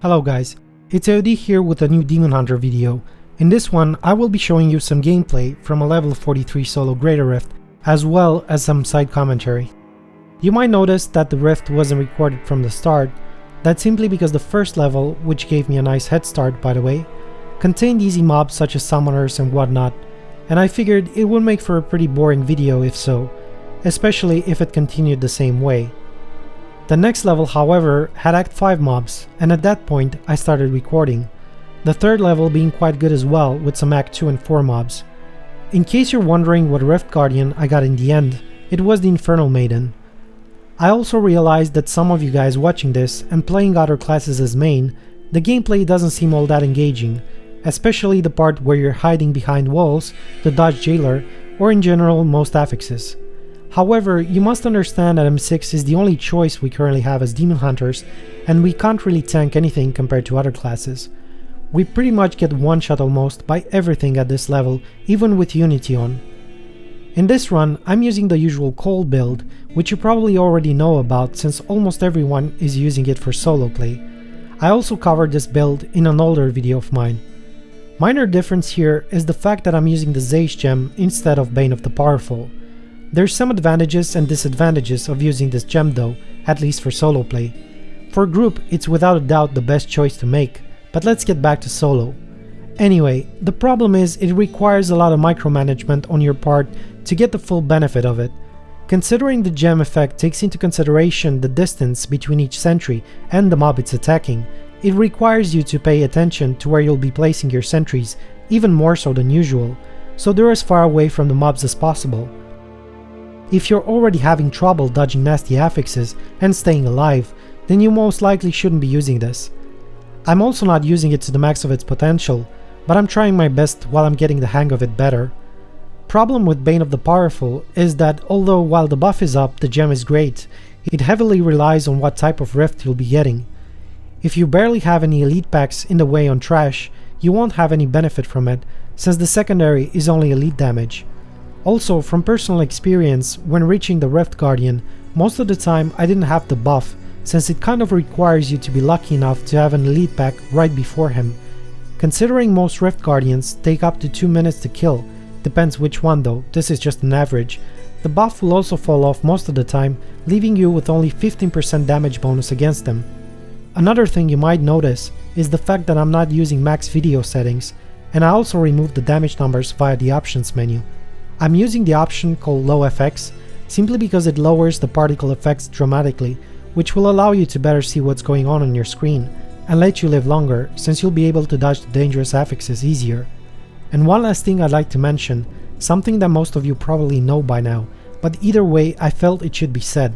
Hello guys, it's AOD here with a new Demon Hunter video. In this one, I will be showing you some gameplay from a level 43 solo Greater Rift, as well as some side commentary. You might notice that the rift wasn't recorded from the start. That's simply because the first level, which gave me a nice head start by the way, contained easy mobs such as summoners and whatnot, and I figured it would make for a pretty boring video if so, especially if it continued the same way. The next level, however, had Act 5 mobs, and at that point I started recording. The third level being quite good as well, with some Act 2 and 4 mobs. In case you're wondering what Rift Guardian I got in the end, it was the Infernal Maiden. I also realized that some of you guys watching this and playing other classes as main, the gameplay doesn't seem all that engaging, especially the part where you're hiding behind walls, the dodge jailer, or in general most affixes. However, you must understand that M6 is the only choice we currently have as Demon Hunters, and we can't really tank anything compared to other classes. We pretty much get one-shot almost by everything at this level, even with Unity on. In this run, I'm using the usual cold build, which you probably already know about since almost everyone is using it for solo play. I also covered this build in an older video of mine. Minor difference here is the fact that I'm using the Zeiss gem instead of Bane of the Powerful. There's some advantages and disadvantages of using this gem though, at least for solo play. For group, it's without a doubt the best choice to make, but let's get back to solo. Anyway, the problem is it requires a lot of micromanagement on your part to get the full benefit of it. Considering the gem effect takes into consideration the distance between each sentry and the mob it's attacking, it requires you to pay attention to where you'll be placing your sentries, even more so than usual, so they're as far away from the mobs as possible. If you're already having trouble dodging nasty affixes and staying alive, then you most likely shouldn't be using this. I'm also not using it to the max of its potential, but I'm trying my best while I'm getting the hang of it better. Problem with Bane of the Powerful is that although while the buff is up, the gem is great, it heavily relies on what type of rift you'll be getting. If you barely have any elite packs in the way on trash, you won't have any benefit from it, since the secondary is only elite damage. Also, from personal experience, when reaching the Rift Guardian, most of the time I didn't have the buff, since it kind of requires you to be lucky enough to have an elite pack right before him. Considering most Rift Guardians take up to 2 minutes to kill, depends which one though, this is just an average, the buff will also fall off most of the time, leaving you with only 15% damage bonus against them. Another thing you might notice is the fact that I'm not using max video settings, and I also removed the damage numbers via the options menu. I'm using the option called Low FX simply because it lowers the particle effects dramatically, which will allow you to better see what's going on your screen and let you live longer, since you'll be able to dodge the dangerous affixes easier. And one last thing I'd like to mention, something that most of you probably know by now, but either way I felt it should be said.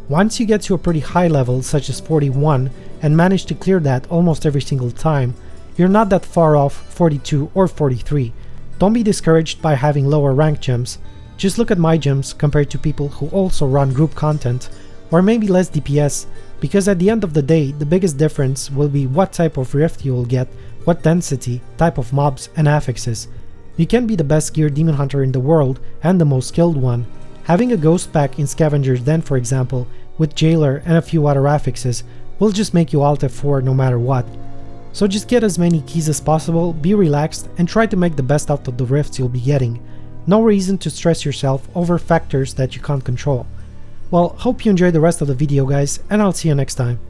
Once you get to a pretty high level such as 41 and manage to clear that almost every single time, you're not that far off 42 or 43. Don't be discouraged by having lower rank gems, just look at my gems compared to people who also run group content, or maybe less DPS, because at the end of the day the biggest difference will be what type of rift you will get, what density, type of mobs and affixes. You can be the best geared Demon Hunter in the world and the most skilled one. Having a ghost pack in Scavenger's Den for example, with Jailer and a few other affixes, will just make you Alt F4 no matter what. So just get as many keys as possible, be relaxed, and try to make the best out of the rifts you'll be getting. No reason to stress yourself over factors that you can't control. Well, hope you enjoyed the rest of the video guys, and I'll see you next time.